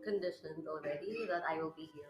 conditioned already that I will be here.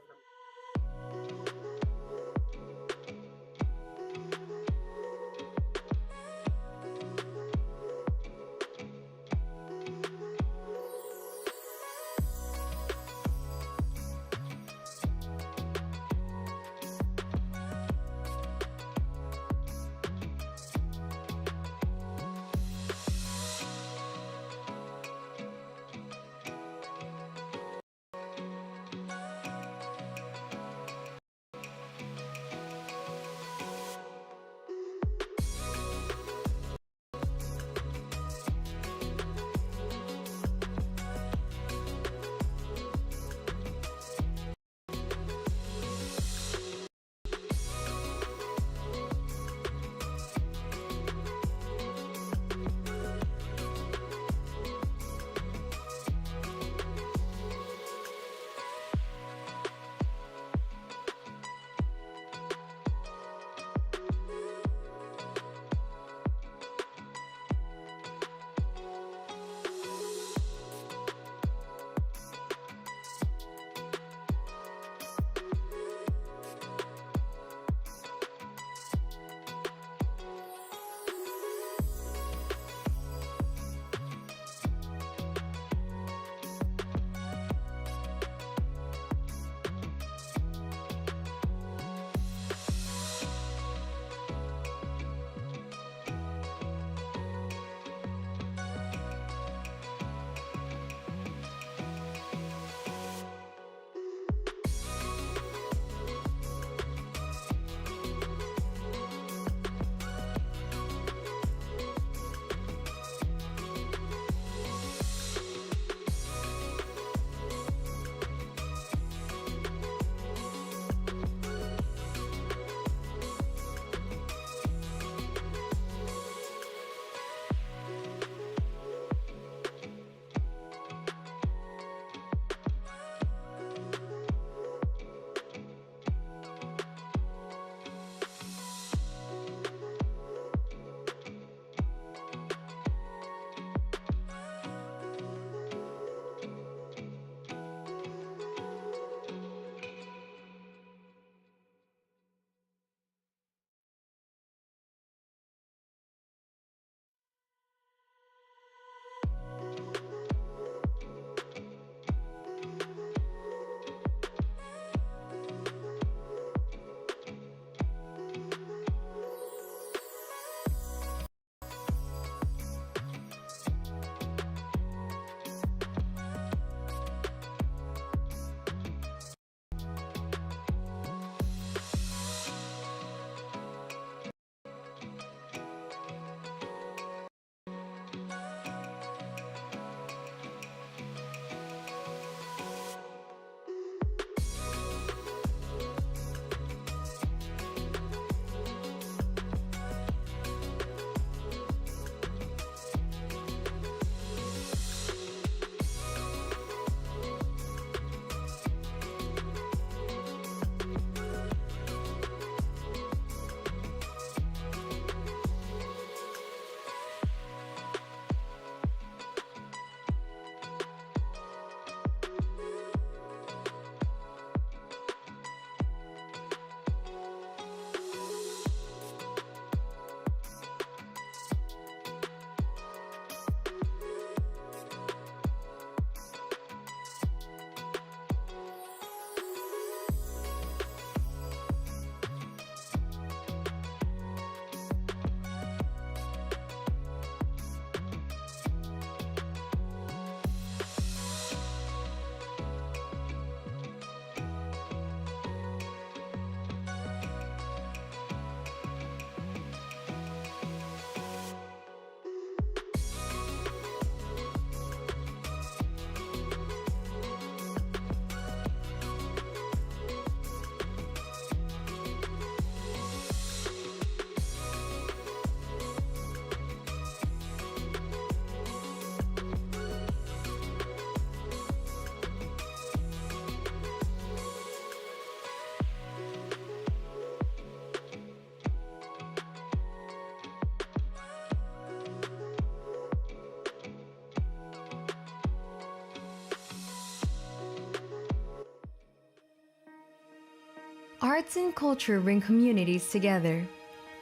Arts and culture bring communities together.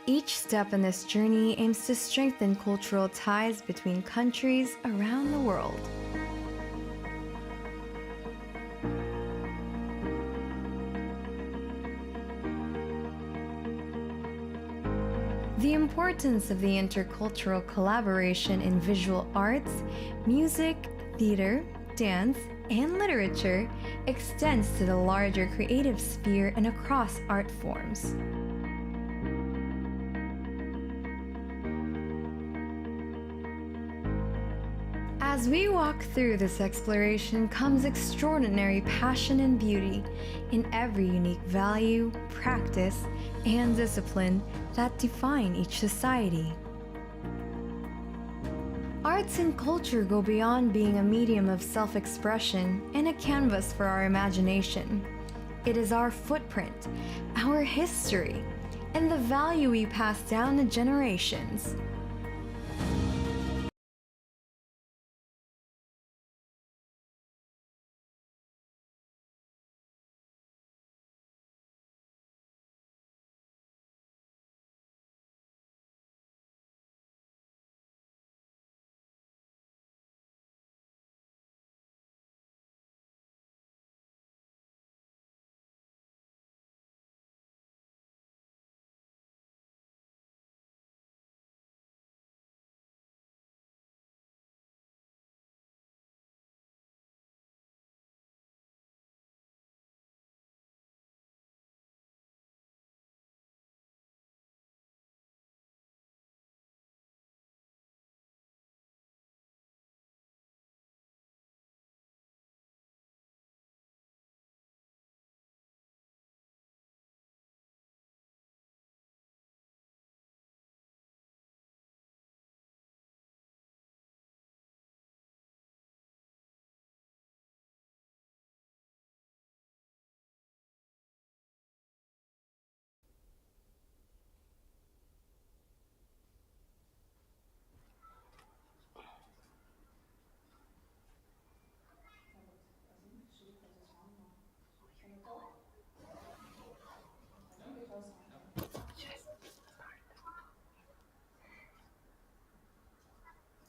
Each step in this journey aims to strengthen cultural ties between countries around the world. The importance of the intercultural collaboration in visual arts, music, theater, dance, and literature extends to the larger creative sphere and across art forms. As we walk through this exploration comes extraordinary passion and beauty in every unique value, practice, and discipline that define each society. Arts and culture go beyond being a medium of self-expression and a canvas for our imagination. It is our footprint, our history, and the value we pass down to generations.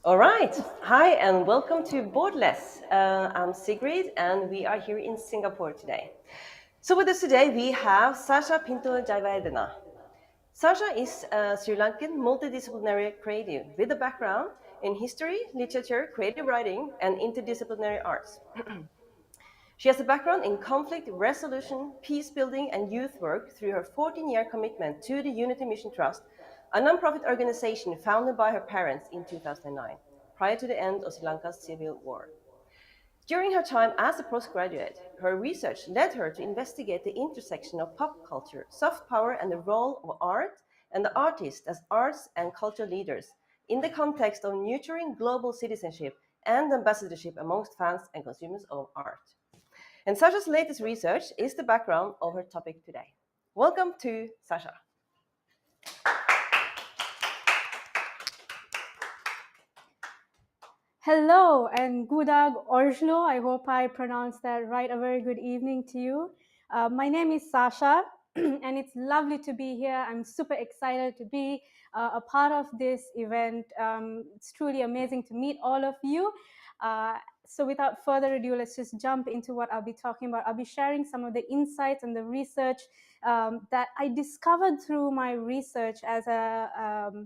All right. Hi, and welcome to Boardless. I'm Sigrid, and we are here in Singapore today. So, with us today, we have Sasha Pinto-Jayawardena. Sasha is a Sri Lankan multidisciplinary creative with a background in history, literature, creative writing, and interdisciplinary arts. She has a background in conflict resolution, peace building, and youth work through her 14-year commitment to the Unity Mission Trust, a nonprofit organization founded by her parents in 2009, prior to the end of Sri Lanka's civil war. During her time as a postgraduate, her research led her to investigate the intersection of pop culture, soft power, and the role of art and the artist as arts and cultural leaders in the context of nurturing global citizenship and ambassadorship amongst fans and consumers of art. And Sasha's latest research is the background of her topic today. Welcome to Sasha. Hello and Gudag Orjlo. I hope I pronounced that right. A very good evening to you. My name is Sasha, and it's lovely to be here. I'm super excited to be a part of this event. It's truly amazing to meet all of you. So without further ado, let's just jump into what I'll be talking about. I'll be sharing some of the insights and the research that I discovered through my research as a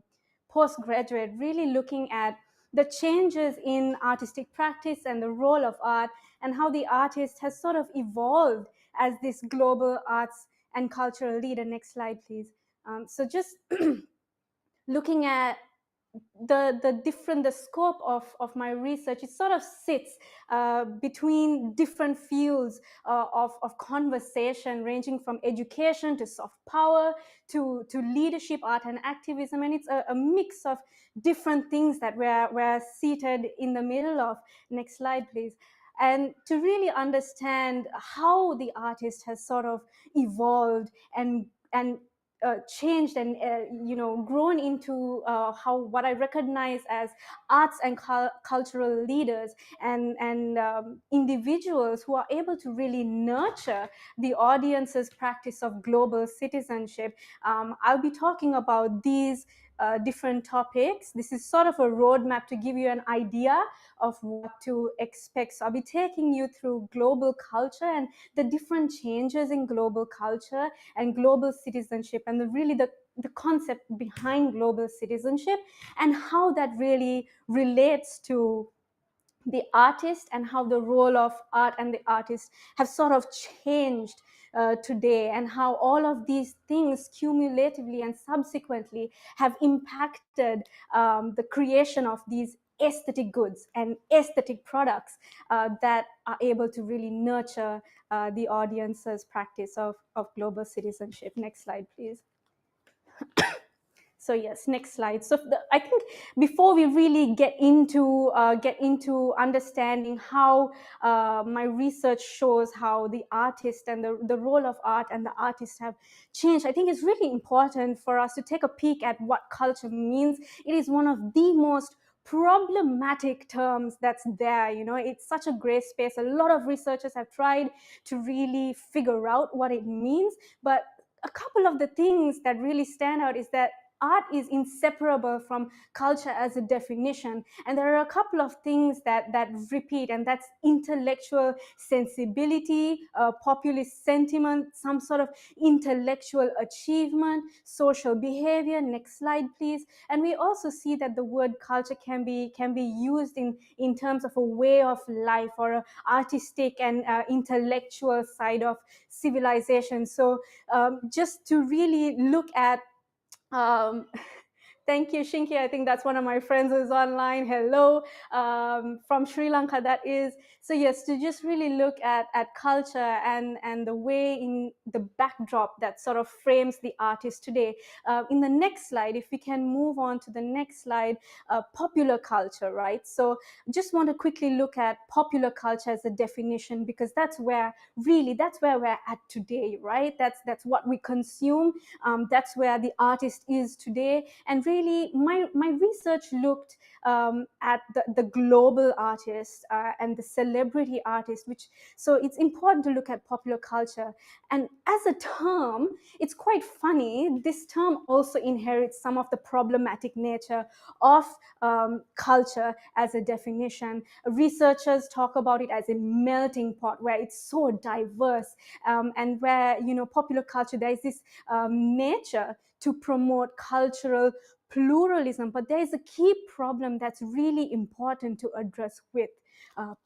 postgraduate, really looking at the changes in artistic practice and the role of art and how the artist has sort of evolved as this global arts and cultural leader. Next slide, please. So just looking at the scope of my research, it sort of sits between different fields of conversation, ranging from education to soft power to leadership, art and activism, and it's a mix of different things that we're seated in the middle of. Next slide, please. And to really understand how the artist has sort of evolved and changed and grown into how what I recognize as arts and cultural leaders and individuals who are able to really nurture the audience's practice of global citizenship. I'll be talking about these different topics. This is sort of a roadmap to give you an idea of what to expect. So I'll be taking you through global culture and the different changes in global culture and global citizenship, and the concept behind global citizenship and how that really relates to the artist and how the role of art and the artist have sort of changed today, and how all of these things cumulatively and subsequently have impacted the creation of these aesthetic goods and aesthetic products that are able to really nurture the audience's practice of global citizenship. Next slide, please. So yes, next slide. So I think before we really get into understanding how my research shows how the artist and the role of art and the artist have changed, I think it's really important for us to take a peek at what culture means. It is one of the most problematic terms that's there. It's such a gray space. A lot of researchers have tried to really figure out what it means, but a couple of the things that really stand out is that art is inseparable from culture as a definition, and there are a couple of things that repeat, and that's intellectual sensibility, populist sentiment, some sort of intellectual achievement, social behavior. Next slide, please. And we also see that the word culture can be used in terms of a way of life or an artistic and intellectual side of civilization. So just to really look at thank you, Shinki. I think that's one of my friends who's online. Hello, from Sri Lanka, that is. So yes, to just really look at culture and the way in the backdrop that sort of frames the artist today. In the next slide, if we can move on to the next slide, popular culture, right? So just want to quickly look at popular culture as a definition, because that's where we're at today, right? That's what we consume. That's where the artist is today. And really, my research looked at the global artist and the celebrity artist, so it's important to look at popular culture. And as a term, it's quite funny. This term also inherits some of the problematic nature of culture as a definition. Researchers talk about it as a melting pot where it's so diverse, and where, popular culture, there is this nature to promote cultural pluralism. But there is a key problem that's really important to address with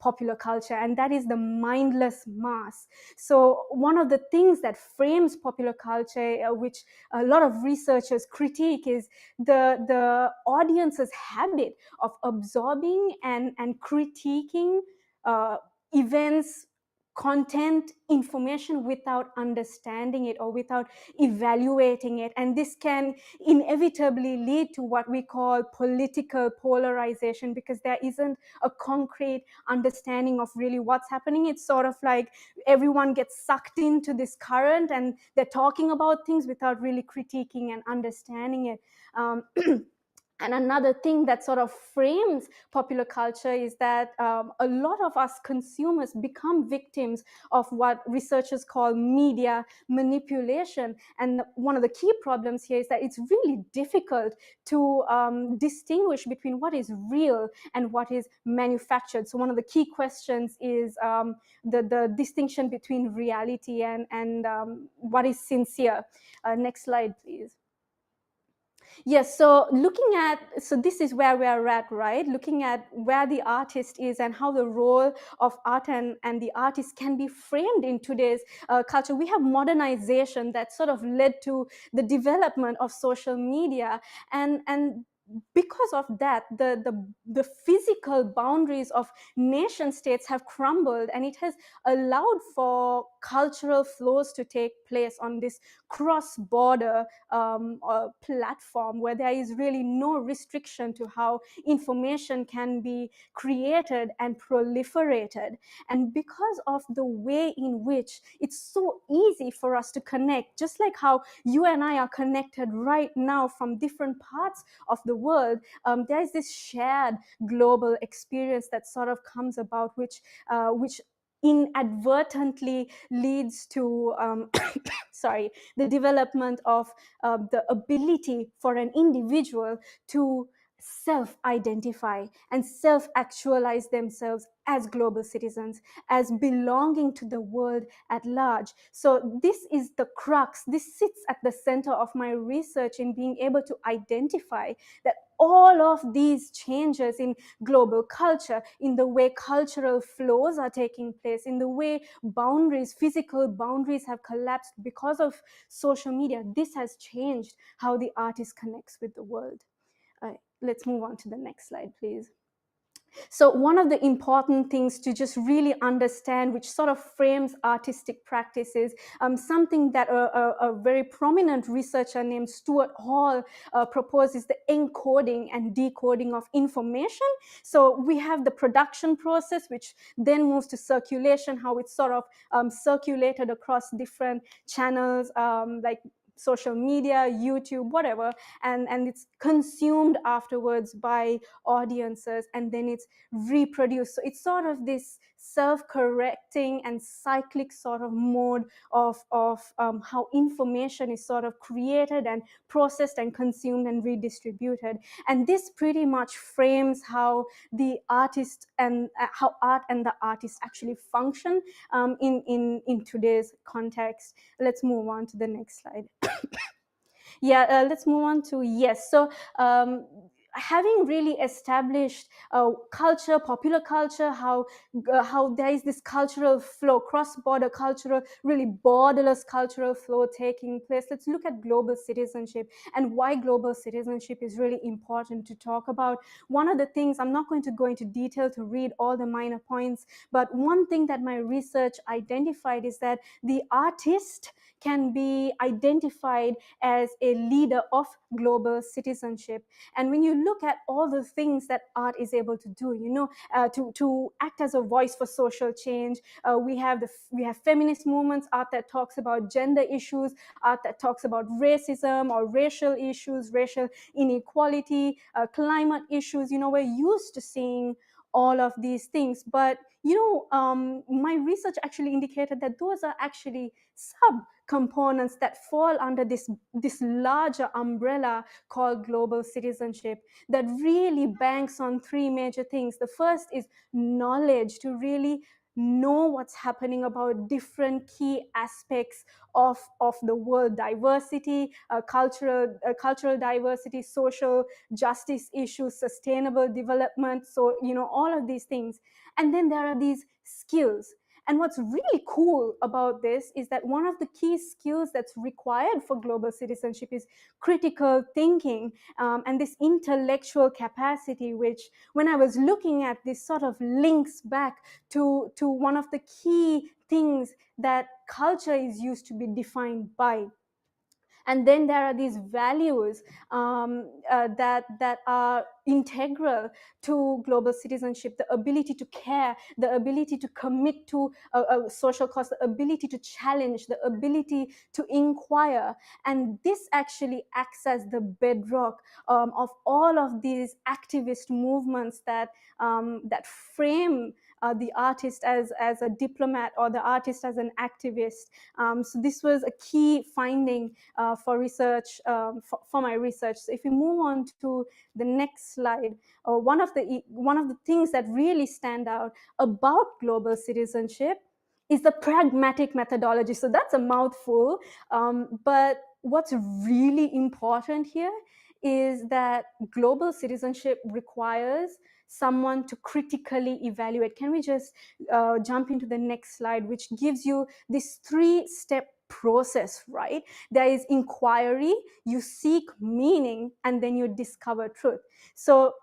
popular culture, and that is the mindless mass. So one of the things that frames popular culture, which a lot of researchers critique, is the audience's habit of absorbing and critiquing events, content, information without understanding it or without evaluating it. And this can inevitably lead to what we call political polarization, because there isn't a concrete understanding of really what's happening. It's sort of like everyone gets sucked into this current and they're talking about things without really critiquing and understanding it. And another thing that sort of frames popular culture is that a lot of us consumers become victims of what researchers call media manipulation. And one of the key problems here is that it's really difficult to distinguish between what is real and what is manufactured. So one of the key questions is the distinction between reality and what is sincere. Next slide, please. Yes, so this is where we're at, right? Looking at where the artist is and how the role of art and the artist can be framed in today's culture. We have modernization that sort of led to the development of social media, and because of that, the physical boundaries of nation states have crumbled, and it has allowed for cultural flows to take place on this cross-border platform where there is really no restriction to how information can be created and proliferated. And because of the way in which it's so easy for us to connect, just like how you and I are connected right now from different parts of the world, there's this shared global experience that sort of comes about, which inadvertently leads to sorry, the development of the ability for an individual to self-identify and self-actualize themselves as global citizens, as belonging to the world at large. So this is the crux. This sits at the center of my research in being able to identify that all of these changes in global culture, in the way cultural flows are taking place, in the way boundaries, physical boundaries have collapsed because of social media, this has changed how the artist connects with the world. Let's move on to the next slide, please. So one of the important things to just really understand, which sort of frames artistic practice, is something that a very prominent researcher named Stuart Hall proposes: the encoding and decoding of information. So we have the production process, which then moves to circulation, how it's sort of circulated across different channels, like social media, YouTube, whatever, and it's consumed afterwards by audiences, and then it's reproduced. So it's sort of this self-correcting and cyclic sort of mode of how information is sort of created and processed and consumed and redistributed. And this pretty much frames how the artist and how art and the artist actually function in today's context. Let's move on to the next slide. Yeah, let's move on to yes. So having really established culture, popular culture, how there is this cultural flow, cross-border cultural, really borderless cultural flow taking place. Let's look at global citizenship and why global citizenship is really important to talk about. One of the things, I'm not going to go into detail to read all the minor points, but one thing that my research identified is that the artist can be identified as a leader of global citizenship. And when you look at all the things that art is able to do, to act as a voice for social change, we have feminist movements, art that talks about gender issues, art that talks about racism or racial issues, racial inequality, climate issues. We're used to seeing all of these things, but my research actually indicated that those are actually sub components that fall under this larger umbrella called global citizenship, that really banks on three major things. The first is knowledge, to really know what's happening about different key aspects of the world: diversity, cultural diversity, social justice issues, sustainable development. So all of these things. And then there are these skills. And what's really cool about this is that one of the key skills that's required for global citizenship is critical thinking, and this intellectual capacity, which, when I was looking at this, sort of links back to one of the key things that culture is used to be defined by. And then there are these values that are integral to global citizenship: the ability to care, the ability to commit to a social cause, the ability to challenge, the ability to inquire. And this actually acts as the bedrock of all of these activist movements that frame the artist as a diplomat, or the artist as an activist. So this was a key finding for research, for my research. So if we move on to the next slide, one of the things that really stand out about global citizenship is the pragmatic methodology. So that's a mouthful, but what's really important here is that global citizenship requires someone to critically evaluate. Can we just jump into the next slide, which gives you this 3-step process, right? There is inquiry, you seek meaning, and then you discover truth. So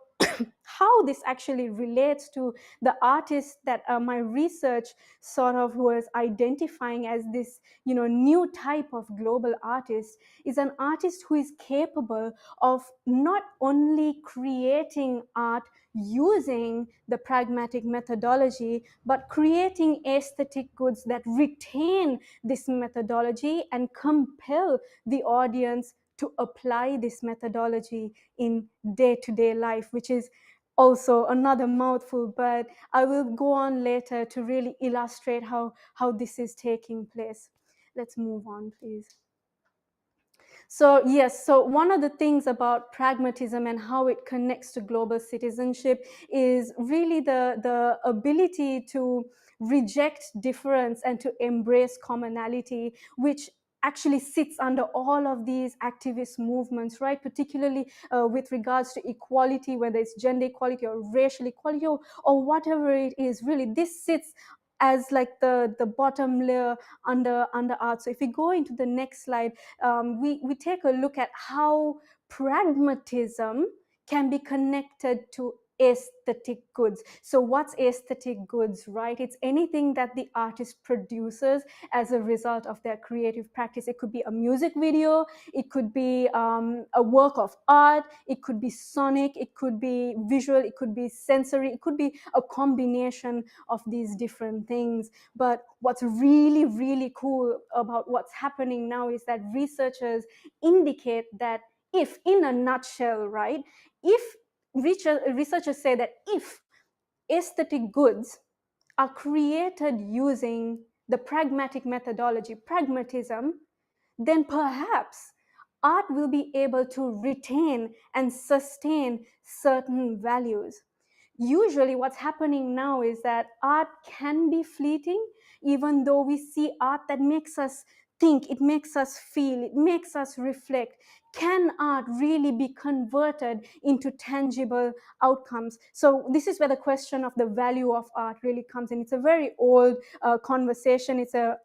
how this actually relates to the artist that my research sort of was identifying as this, new type of global artist, is an artist who is capable of not only creating art using the pragmatic methodology, but creating aesthetic goods that retain this methodology and compel the audience to apply this methodology in day-to-day life, which is also another mouthful, but I will go on later to really illustrate how this is taking place. Let's move on, please. So yes, so one of the things about pragmatism and how it connects to global citizenship is really the ability to reject difference and to embrace commonality, which actually sits under all of these activist movements, right? Particularly with regards to equality, whether it's gender equality or racial equality, or whatever it is, really, this sits as like the bottom layer under art. So if we go into the next slide, we take a look at how pragmatism can be connected to aesthetic goods. So what's aesthetic goods, right? It's anything that the artist produces as a result of their creative practice. It could be a music video, it could be a work of art, it could be sonic, it could be visual, it could be sensory, it could be a combination of these different things. But what's really, really cool about what's happening now is that researchers indicate that if, in a nutshell, right, if researchers say that if aesthetic goods are created using the pragmatic methodology, pragmatism, then perhaps art will be able to retain and sustain certain values. Usually what's happening now is that art can be fleeting, even though we see art that makes us think, it makes us feel, it makes us reflect. Can art really be converted into tangible outcomes? So this is where the question of the value of art really comes in. It's a very old conversation. It's a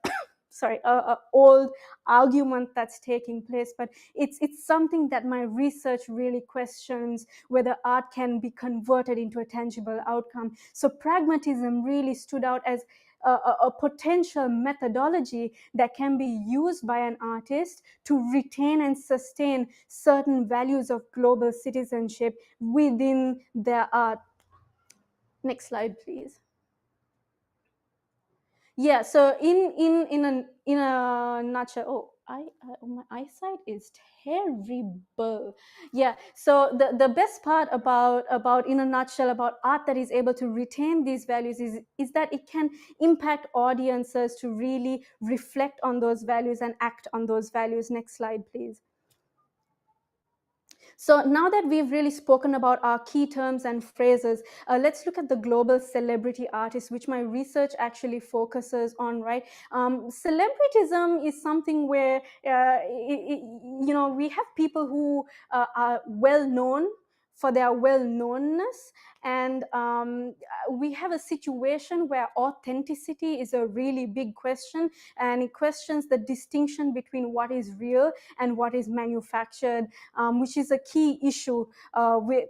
a old argument that's taking place, but it's something that my research really questions, whether art can be converted into a tangible outcome. So pragmatism really stood out as a potential methodology that can be used by an artist to retain and sustain certain values of global citizenship within their art. Next slide, please. Yeah, so in a nutshell, my eyesight is terrible. Yeah, so the best part about in a nutshell about art that is able to retain these values is that it can impact audiences to really reflect on those values and act on those values. Next slide, please. So now that we've really spoken about our key terms and phrases, let's look at the global celebrity artists, which my research actually focuses on, right? Celebritism is something where, we have people who are well known for their well-knownness, and we have a situation where authenticity is a really big question, and it questions the distinction between what is real and what is manufactured, which is a key issue with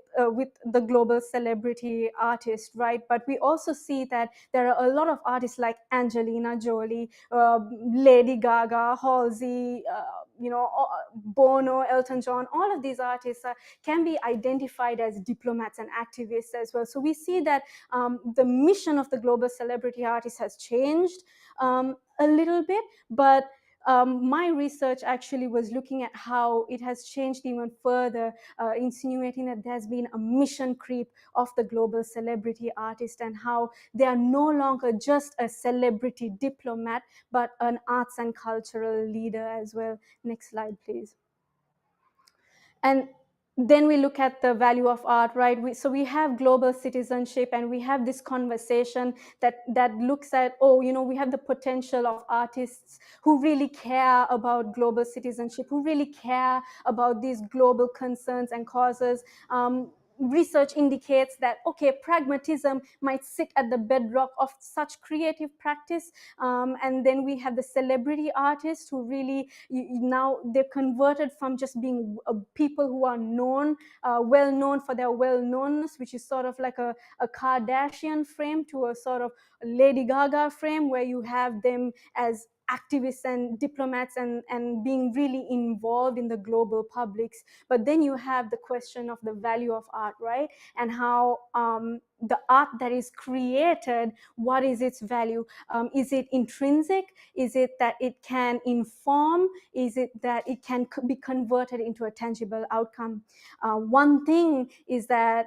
the global celebrity artist, right? But we also see that there are a lot of artists like Angelina Jolie, Lady Gaga, Halsey, Bono, Elton John. All of these artists can be identified as diplomats and activists as well. So we see that the mission of the global celebrity artist has changed a little bit, but my research actually was looking at how it has changed even further, insinuating that there's been a mission creep of the global celebrity artist and how they are no longer just a celebrity diplomat, but an arts and cultural leader as well. Next slide, please. And then we look at the value of art, right? So we have global citizenship, and we have this conversation that looks at, we have the potential of artists who really care about global citizenship, who really care about these global concerns and causes. research indicates that, okay, pragmatism might sit at the bedrock of such creative practice. And then we have the celebrity artists who really, now they're converted from just being people who are known, well known for their well knownness, which is sort of like a Kardashian frame, to a sort of Lady Gaga frame, where you have them as activists and diplomats, and being really involved in the global publics. But then you have the question of the value of art, right? And how the art that is created, what is its value? Is it intrinsic? Is it that it can inform? Is it that it can be converted into a tangible outcome? One thing is that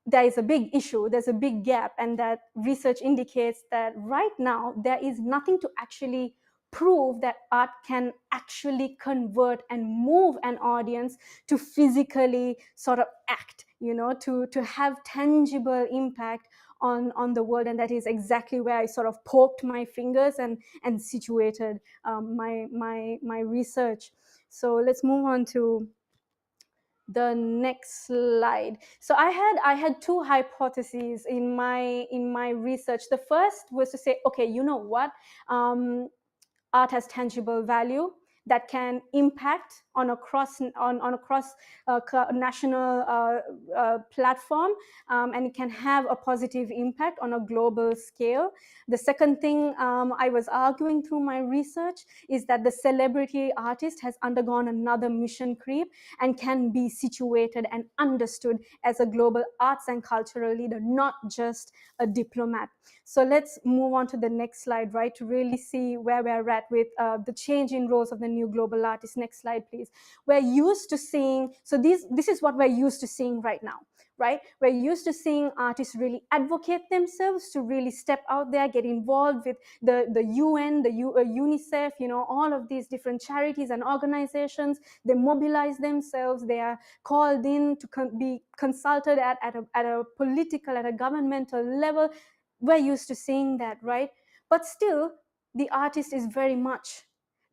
there is a big issue, there's a big gap, and that research indicates that right now there is nothing to actually prove that art can actually convert and move an audience to physically sort of act, to have tangible impact on the world. And that is exactly where I sort of poked my fingers and situated my research. So let's move on to the next slide. So I had two hypotheses in my research. The first was to say, okay, you know what, art has tangible value that can impact on a cross national platform, and it can have a positive impact on a global scale. The second thing I was arguing through my research is that the celebrity artist has undergone another mission creep and can be situated and understood as a global arts and cultural leader, not just a diplomat. So let's move on to the next slide, right, to really see where we're at with the change in roles of the new global artists. Next slide, please. We're used to seeing, so this is what we're used to seeing right now, right? We're used to seeing artists really advocate themselves, to really step out there, get involved with the UN, UNICEF, all of these different charities and organizations. They mobilize themselves. They are called in to be consulted at a political, at a governmental level. We're used to seeing that, right? But still, the artist is very much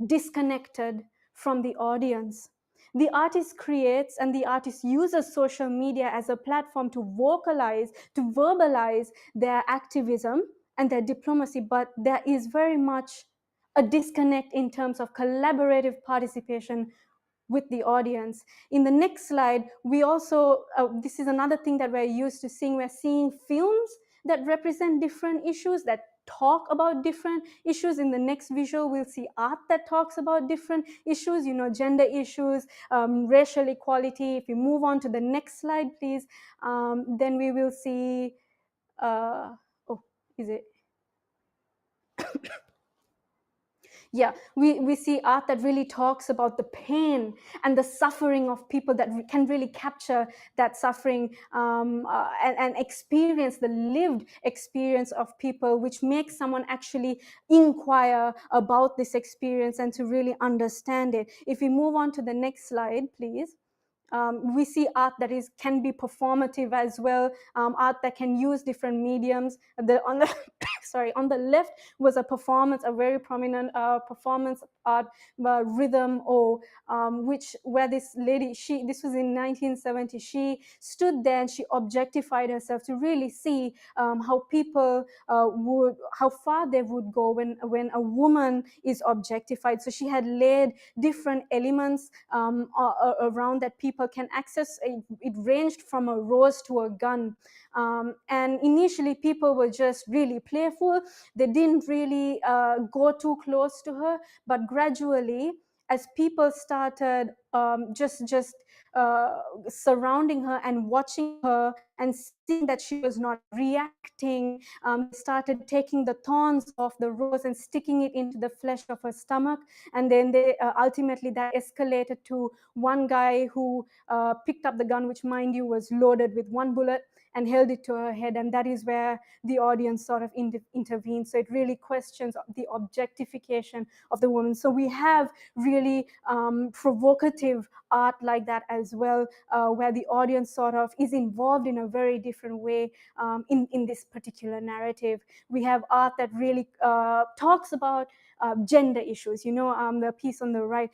disconnected from the audience. The artist creates, and the artist uses social media as a platform to vocalize, to verbalize their activism and their diplomacy, but there is very much a disconnect in terms of collaborative participation with the audience. In the next slide, we also, this is another thing that we're used to seeing. We're seeing films that represent different issues, that talk about different issues. In the next visual, we'll see art that talks about different issues, gender issues, racial equality. If we move on to the next slide, please, then we will see, oh, is it? Yeah, we see art that really talks about the pain and the suffering of people, that can really capture that suffering, and experience the lived experience of people, which makes someone actually inquire about this experience and to really understand it. If we move on to the next slide, please. We see art that can be performative as well, art that can use different mediums. On the sorry, on the left was a very prominent performance art, rhythm, or where this lady, this was in 1970, she stood there and she objectified herself to really see how people how far they would go when a woman is objectified. So she had laid different elements around that people can access. It ranged from a rose to a gun, and initially people were just really playful. They didn't really go too close to her, but gradually, as people started just surrounding her and watching her and seeing that she was not reacting, they started taking the thorns of the rose and sticking it into the flesh of her stomach. And then they ultimately that escalated to one guy who picked up the gun, which, mind you, was loaded with one bullet, and held it to her head. And that is where the audience sort of intervened. So it really questions the objectification of the woman. So we have really provocative art like that as well, where the audience sort of is involved in a very different way in this particular narrative. We have art that really talks about gender issues. The piece on the right,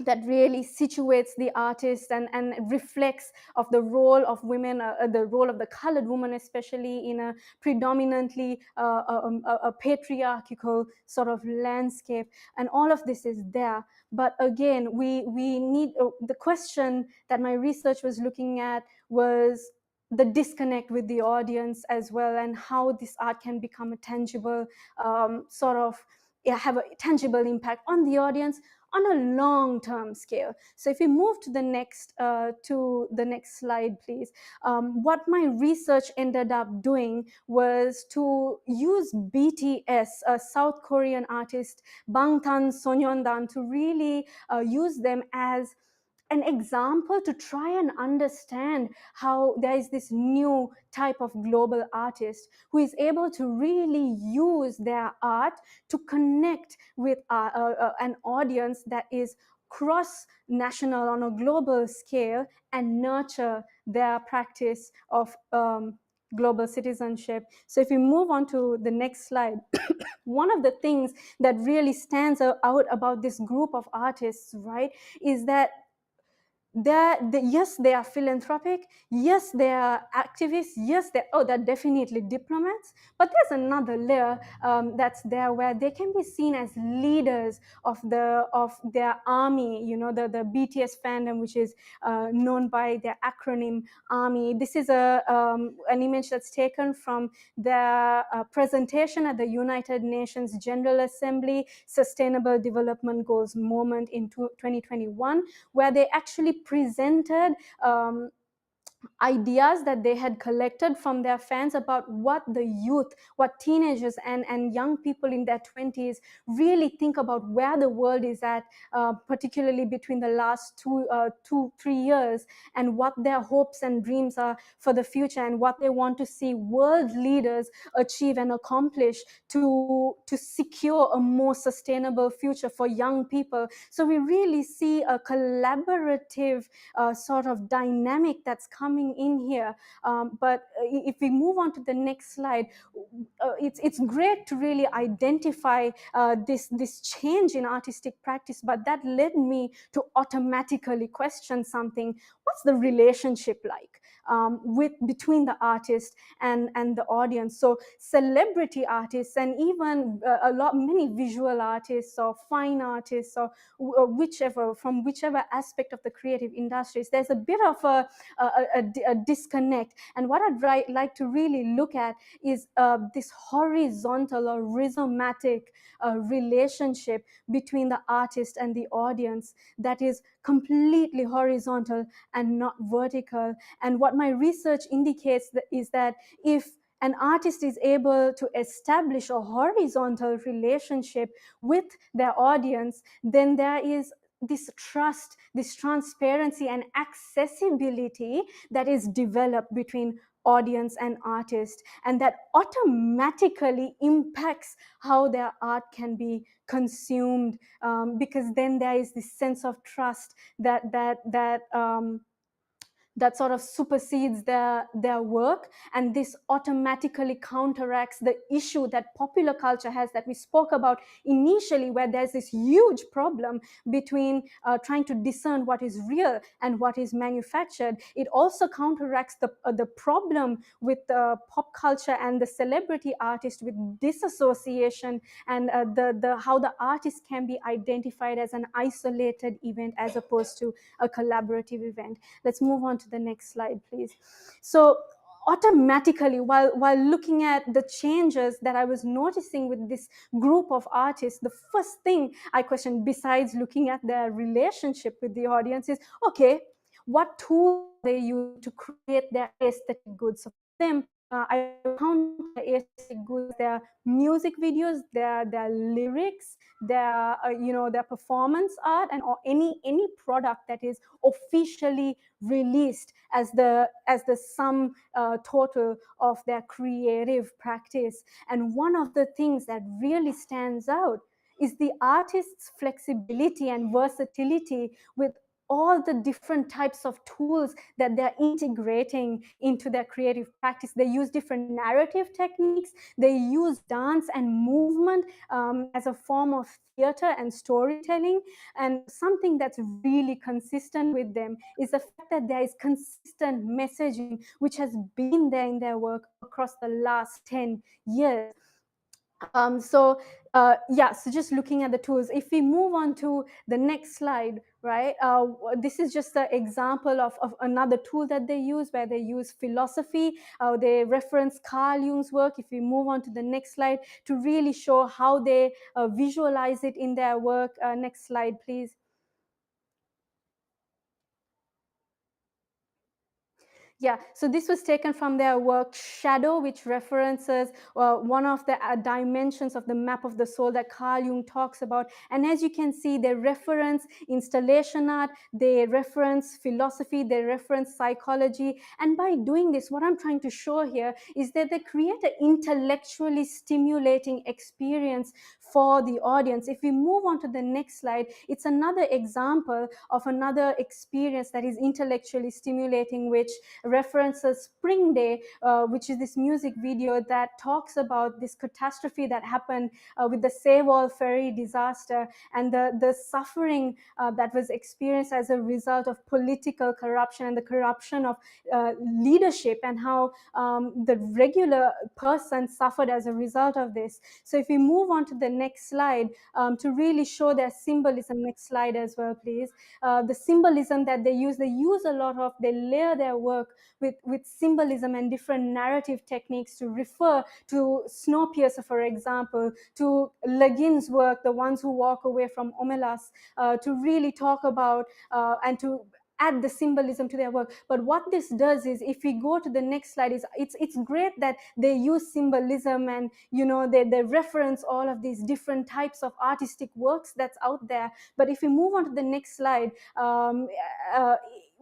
that really situates the artist and reflects of the role of women, the role of the colored woman, especially in a predominantly a patriarchal sort of landscape. And all of this is there. But again, we need the question that my research was looking at was the disconnect with the audience as well, and how this art can become a tangible sort of, yeah, have a tangible impact on the audience on a long-term scale. So if we move to the next slide, please. What my research ended up doing was to use BTS, a South Korean artist, Bangtan Sonyeondan, to really use them as an example to try and understand how there is this new type of global artist who is able to really use their art to connect with an audience that is cross national on a global scale and nurture their practice of global citizenship. So if we move on to the next slide, one of the things that really stands out about this group of artists, right, is that yes, they are philanthropic, yes, they are activists, yes, they're definitely diplomats, but there's another layer that's there, where they can be seen as leaders of their army, the BTS fandom, which is known by their acronym army. This is an image that's taken from their presentation at the United Nations General Assembly Sustainable Development Goals moment in 2021, where they actually presented ideas that they had collected from their fans about what the youth, what teenagers and young people in their 20s really think about where the world is at, particularly between the last 3 years, and what their hopes and dreams are for the future, and what they want to see world leaders achieve and accomplish to secure a more sustainable future for young people. So we really see a collaborative sort of dynamic that's coming in here. But if we move on to the next slide, it's great to really identify this change in artistic practice, but that led me to automatically question something. What's the relationship like with between the artist and the audience? So celebrity artists, and even many visual artists or fine artists, or whichever aspect of the creative industries, there's a bit of a disconnect. And what I'd like to really look at is this horizontal or rhizomatic relationship between the artist and the audience, that is completely horizontal and not vertical. And what my research indicates is that if an artist is able to establish a horizontal relationship with their audience, then there is this trust, this transparency and accessibility that is developed between audience and artist, and that automatically impacts how their art can be consumed, because then there is this sense of trust that sort of supersedes their work. And this automatically counteracts the issue that popular culture has, that we spoke about initially, where there's this huge problem between trying to discern what is real and what is manufactured. It also counteracts the problem with pop culture and the celebrity artist, with disassociation, and the how the artist can be identified as an isolated event as opposed to a collaborative event. Let's move on to the next slide, please. So automatically, while looking at the changes that I was noticing with this group of artists, the first thing I questioned, besides looking at their relationship with the audience, is, okay, what tools are they using to create their aesthetic goods? So for them, I counted their aesthetic goods, their music videos, their lyrics, their performance art, and or any product that is officially released as the sum total of their creative practice. And one of the things that really stands out is the artist's flexibility and versatility with all the different types of tools that they're integrating into their creative practice. They use different narrative techniques, they use dance and movement as a form of theater and storytelling. And something that's really consistent with them is the fact that there is consistent messaging which has been there in their work across the last 10 years. So just looking at the tools, if we move on to the next slide, right, this is just an example of another tool that they use, where they use philosophy. They reference Carl Jung's work. If we move on to the next slide, to really show how they visualize it in their work. Next slide, please. Yeah, so this was taken from their work Shadow, which references one of the dimensions of the map of the soul that Carl Jung talks about. And as you can see, they reference installation art, they reference philosophy, they reference psychology. And by doing this, what I'm trying to show here is that they create an intellectually stimulating experience for the audience. If we move on to the next slide, it's another example of another experience that is intellectually stimulating, which references Spring Day, which is this music video that talks about this catastrophe that happened with the Save All ferry disaster, and the suffering that was experienced as a result of political corruption and the corruption of leadership, and how the regular person suffered as a result of this. So if we move on to the next slide, to really show their symbolism, next slide as well, please. The symbolism that they use a lot of, they layer their work with symbolism and different narrative techniques to refer to Snowpiercer, for example, to Le Guin's work, The Ones Who Walk Away from Omelas, to really talk about and to add the symbolism to their work. But what this does is, if we go to the next slide, is it's great that they use symbolism, and they reference all of these different types of artistic works that's out there. But if we move on to the next slide, uh,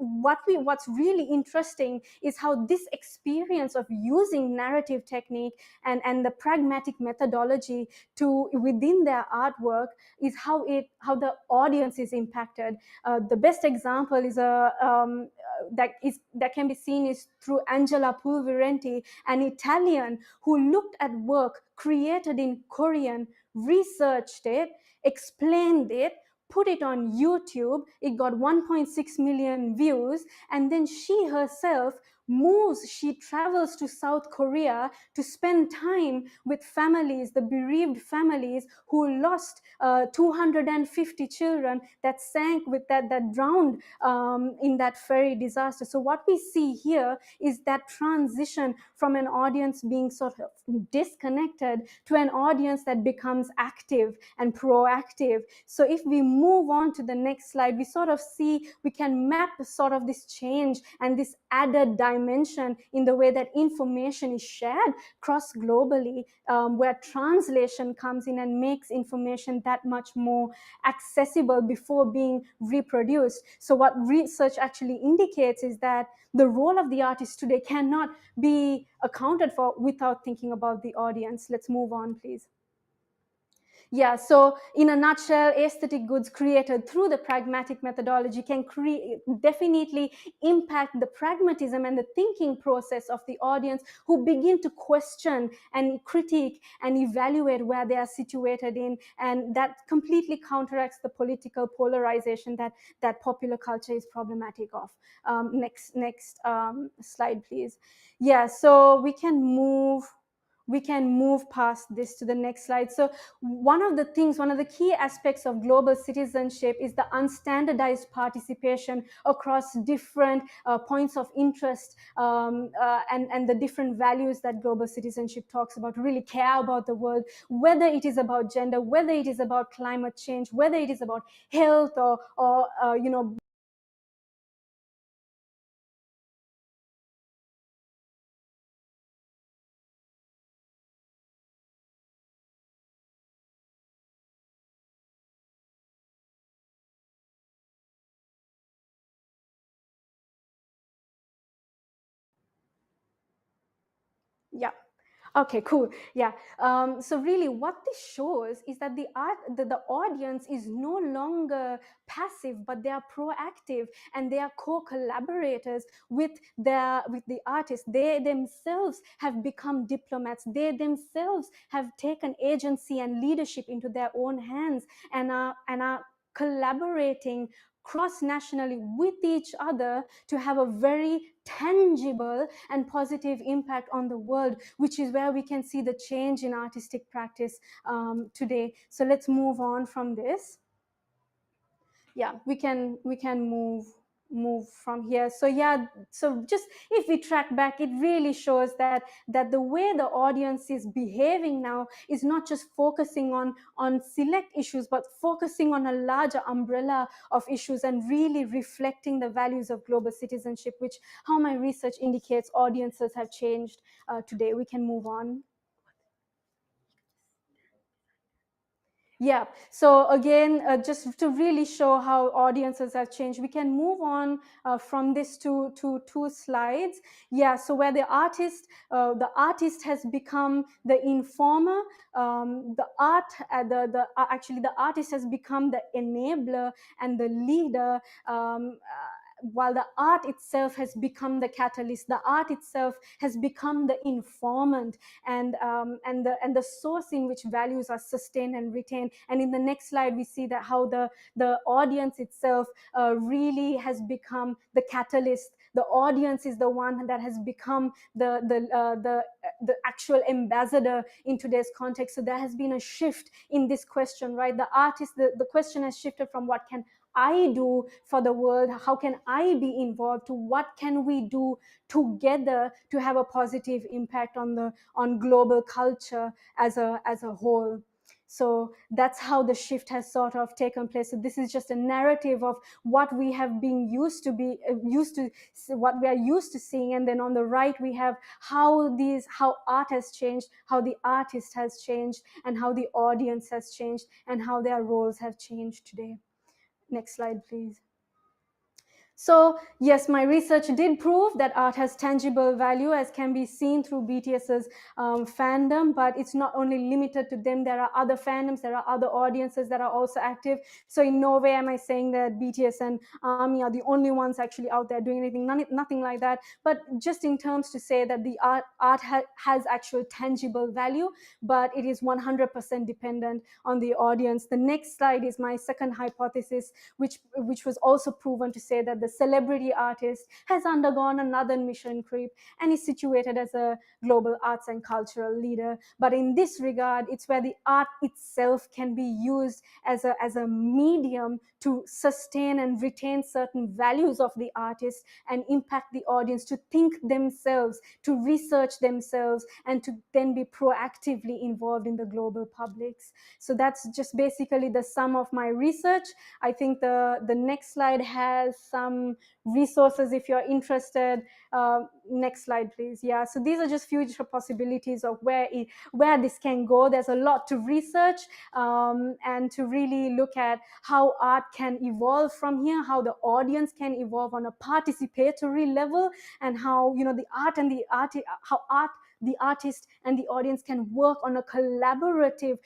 what's really interesting is how this experience of using narrative technique and the pragmatic methodology to within their artwork is how the audience is impacted. The best example is that can be seen is through Angela Pulverenti, an Italian who looked at work created in Korean, researched it, explained it, put it on YouTube. It got 1.6 million views, and then she herself she travels to South Korea to spend time with families, the bereaved families who lost 250 children that sank with that drowned in that ferry disaster. So what we see here is that transition from an audience being sort of disconnected to an audience that becomes active and proactive. So if we move on to the next slide, we sort of see, we can map sort of this change and this added dimension in the way that information is shared cross globally, where translation comes in and makes information that much more accessible before being reproduced. So what research actually indicates is that the role of the artist today cannot be accounted for without thinking about the audience. Let's move on, please. Yeah, so in a nutshell, aesthetic goods created through the pragmatic methodology can definitely impact the pragmatism and the thinking process of the audience, who begin to question and critique and evaluate where they are situated in, and that completely counteracts the political polarization that popular culture is problematic of. Next slide, please. Yeah, so we can move past this to the next slide. So one of the key aspects of global citizenship is the unstandardized participation across different points of interest, and the different values that global citizenship talks about, to really care about the world, whether it is about gender, whether it is about climate change, whether it is about health, or yeah. Okay, cool. Yeah. So really, what this shows is that the audience is no longer passive, but they are proactive and they are co-collaborators with the artists. They themselves have become diplomats. They themselves have taken agency and leadership into their own hands and are collaborating cross-nationally with each other to have a very tangible and positive impact on the world, which is where we can see the change in artistic practice today. So let's move on from this. Yeah, we can move from here. So yeah, so just if we track back, it really shows that the way the audience is behaving now is not just focusing on select issues, but focusing on a larger umbrella of issues and really reflecting the values of global citizenship, which how my research indicates audiences have changed today. We can move on. Yeah, so again, just to really show how audiences have changed, we can move on from this to two slides. Yeah, so where the artist has become the informer, the art, actually the artist has become the enabler and the leader, while the art itself has become the catalyst. The art itself has become the informant and the source in which values are sustained and retained. And in the next slide, we see that how the audience itself really has become the catalyst. The audience is the one that has become the actual ambassador in today's context. So there has been a shift in this question, right? The question has shifted from what can I do for the world? How can I be involved? To what can we do together to have a positive impact on global culture as a whole? So that's how the shift has sort of taken place. So this is just a narrative of what we have been what we are used to seeing, and then on the right we have how art has changed, how the artist has changed, and how the audience has changed, and how their roles have changed today. Next slide, please. So yes, my research did prove that art has tangible value, as can be seen through BTS's fandom, but it's not only limited to them. There are other fandoms, there are other audiences that are also active. So in no way am I saying that BTS and ARMY are the only ones actually out there doing anything, nothing like that. But just in terms to say that the art has actual tangible value, but it is 100% dependent on the audience. The next slide is my second hypothesis, which was also proven to say that the celebrity artist has undergone another mission creep and is situated as a global arts and cultural leader. But in this regard, it's where the art itself can be used as a medium to sustain and retain certain values of the artist and impact the audience to think themselves, to research themselves, and to then be proactively involved in the global publics. So that's just basically the sum of my research. I think the next slide has some resources if you're interested. Next slide, please. Yeah, so these are just future possibilities of where this can go. There's a lot to research and to really look at how art can evolve from here, how the audience can evolve on a participatory level, and how the artist and the audience can work on a collaborative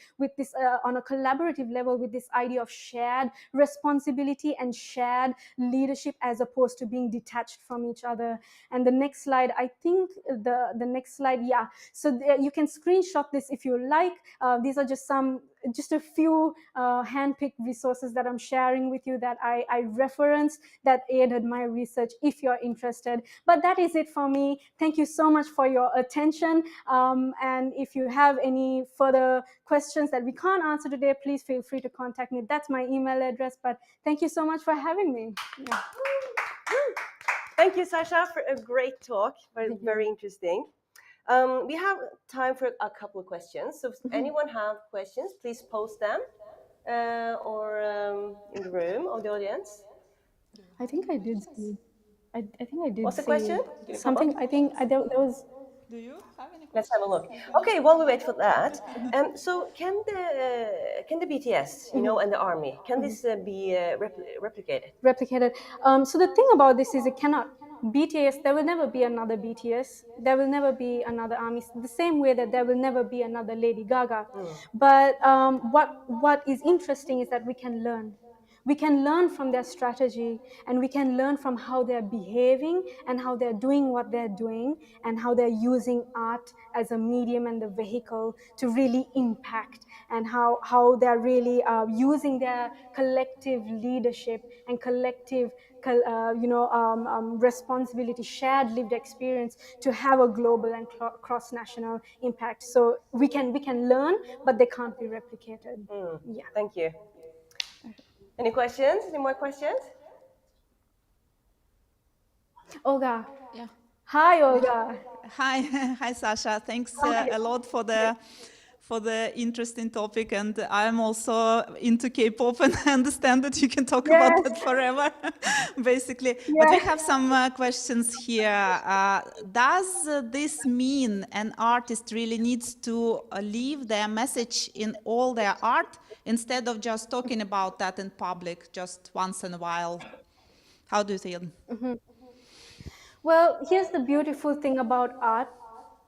level with this idea of shared responsibility and shared leadership, as opposed to being detached from each other. And the next slide, I think the next slide, yeah. So you can screenshot this if you like. These are just a few hand-picked resources that I'm sharing with you that I referenced that aided my research, if you're interested. But that is it for me. Thank you so much for your attention. And if you have any further questions that we can't answer today, please feel free to contact me. That's my email address. But thank you so much for having me. Yeah. Thank you, Sasha, for a great talk. Very interesting. We have time for a couple of questions. So if anyone have questions, please post them or in the room or the audience. I think I did see. I think I did. What's the see question? something. I think there was. Do you have any questions? Let's have a look. Okay, while we wait for that, so can the BTS, and the army, can this be replicated? Replicated. So the thing about this is it cannot BTS, there will never be another BTS. There will never be another ARMY. The same way that there will never be another Lady Gaga. But what is interesting is that we can learn. We can learn from their strategy, and we can learn from how they're behaving and how they're doing what they're doing, and how they're using art as a medium and the vehicle to really impact, and how they're really using their collective leadership and collective responsibility, shared lived experience to have a global and cross-national impact. So we can learn, but they can't be replicated. Yeah. Thank you. Any questions? Any more questions? Olga. Yeah. Hi, Olga. Hi, hi, Sasha. Thanks Hi. a lot for the interesting topic, and I'm also into K-pop, and I understand that you can talk about Yes. that forever, basically. But we Yes. have some questions here. Does this mean an artist really needs to leave their message in all their art instead of just talking about that in public just once in a while? How do you feel? Well, here's the beautiful thing about art.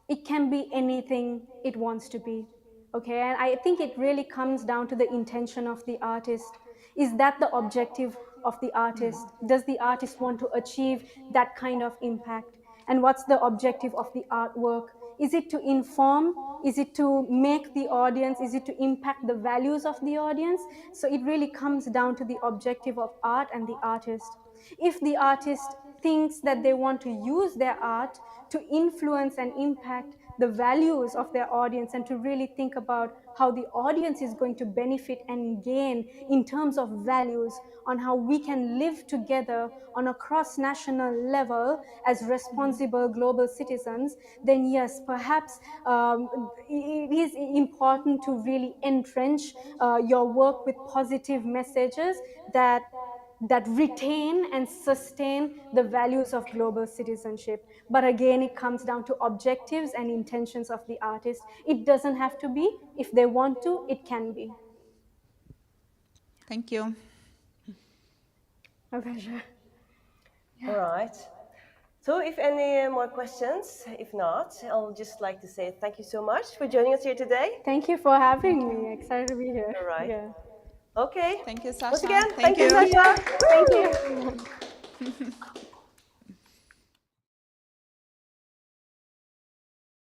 It can be anything it wants to be. Okay, and I think it really comes down to the intention of the artist. Is that the objective of the artist? Does the artist want to achieve that kind of impact? And what's the objective of the artwork? Is it to inform? Is it to make the audience? Is it to impact the values of the audience? So it really comes down to the objective of art and the artist. If the artist thinks that they want to use their art to influence and impact the values of their audience, and to really think about how the audience is going to benefit and gain in terms of values, on how we can live together on a cross-national level as responsible global citizens, then yes, perhaps it is important to really entrench your work with positive messages that retain and sustain the values of global citizenship. But again, it comes down to objectives and intentions of the artist. It doesn't have to be. If they want to, it can be. Thank you. My pleasure. All right. So if any more questions, if not, I'll just like to say thank you so much for joining us here today. Thank you for having me. Excited to be here. All right. Yeah. Okay. Thank you, Sasha. Once again, Thank thank you, you. Sasha. Thank you.